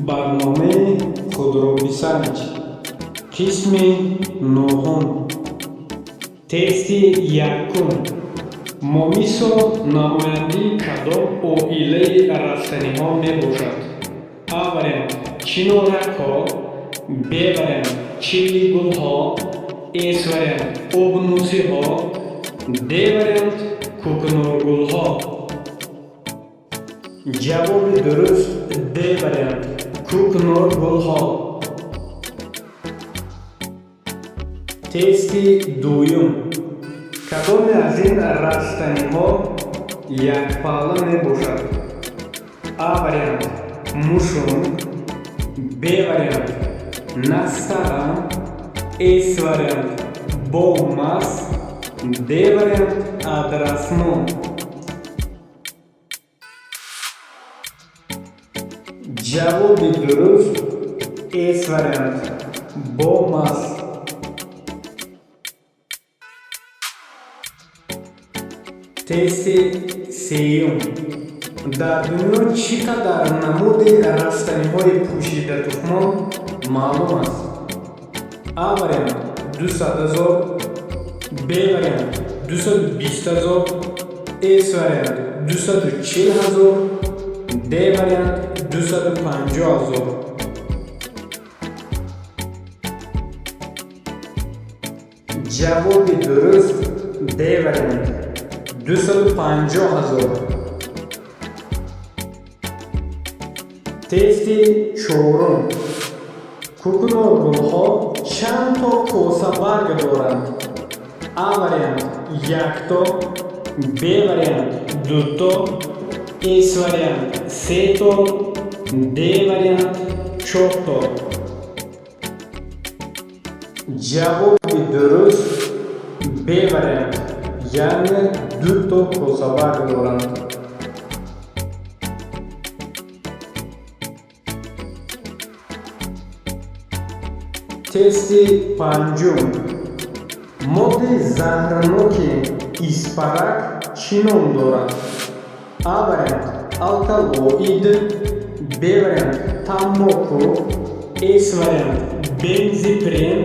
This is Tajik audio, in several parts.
барномаи худробисанҷ қисми нӯҳум тести якум мо мисол намояндаи кадом оилаи растаниҳо мебошад? А вариант чиноракҳо, Б вариант чилигулҳо, С вариант обнусиҳо, Д вариант кӯкноргулҳо. ҷавоби дуруст Д вариант кӯкноргулҳо. тести дуюм кадоме аз ин растаниҳо якпалла мебошад? А вариант мушум, Б вариант настара, С вариант болмас, Д вариант адрасмон. ҷавоби дуруст С вариант болмас. тести сеюм дар дунё чӣ қадар намуди растаниҳои пӯшидатухмон маълум аст? А вариант 200 000, Б вариант 220 000, С вариант 240 000, Д вариант 250 000. ҷавоби дуруст Д вариант 250 000. тести чорум кӯкноргулҳо чандто косабарг доранд? А вариант 1 то, Б вариант 2 то, С вариант 3 то, Д вариант 4 то. ҷавоби дуруст Б вариант яъне 2 то косабарг доранд. тести панҷум моддаи заҳраноки испарак чӣ ном дорад? А вариант алкалоид, Б вариант тамоку, С вариант бензопирен,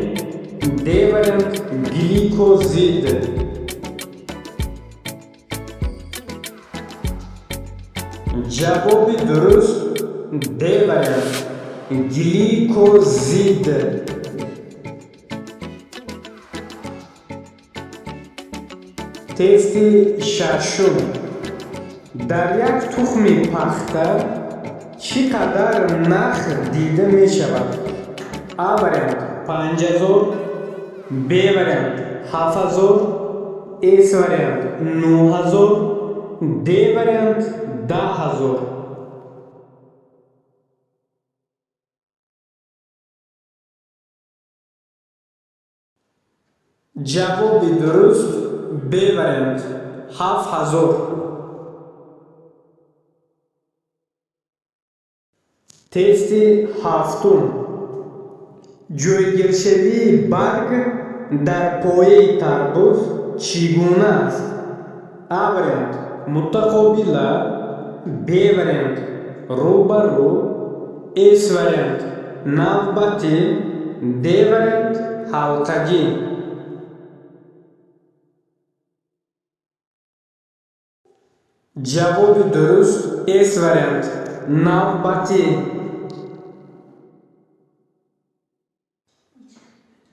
Д вариант гликозид. ҷавоби дуруст Д вариант гликозид. тести шашум дар як тухми пахта чӣ қадар нах дида мешавад? А вариант 5000, Б вариант 7000, С вариант 9000, Д вариант 10000. ҷавоби дуруст Б вариант 7000. тести ҳафтум ҷойгиршавии барг дар пояи тарбуз чӣ гуна аст? А вариант мутақобила, Б вариант рӯбарӯ, С вариант навбатӣ, Д вариант ҳалқагӣ. ҷавоби дуруст С вариант навбатӣ.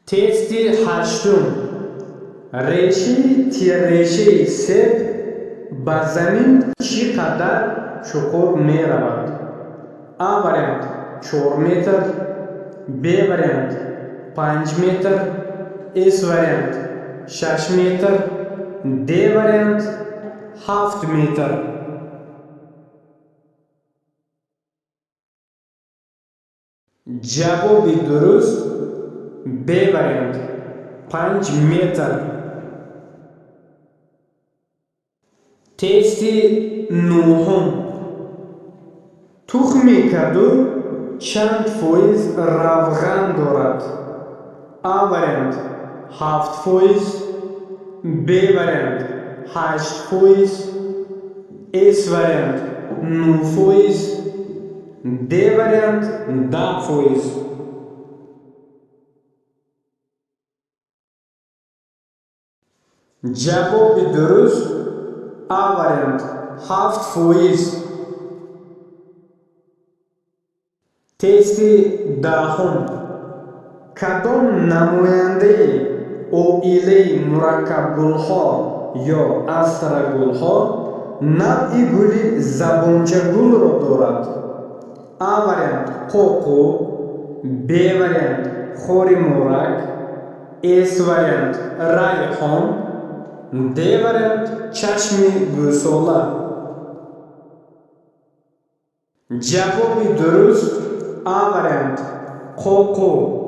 тести ҳаштум решаи тиррешаи себ ба замин чӣ қадар чуқур меравад? А вариант 4 метр, Б вариант 5 метр, С вариант 6 метр, Д вариант 7 метр. ҷавоби дуруст Б вариант 5 метр. тести нӯҳум тухми каду чанд фоиз равған дорад? А вариант 7%, Б вариант 8%, С вариант 9%, D variant da foiz. Cevabı درست. A variant 7%. تستی دهم کدام نماینده اویله مرکب گلها یا استر گلها نوعی گلی زبانچه گل را دارد؟ A variant کوکو، B variant خوری مورک، S variant ریحان، D variant چشم گوساله. جواب درست A variant کوکو.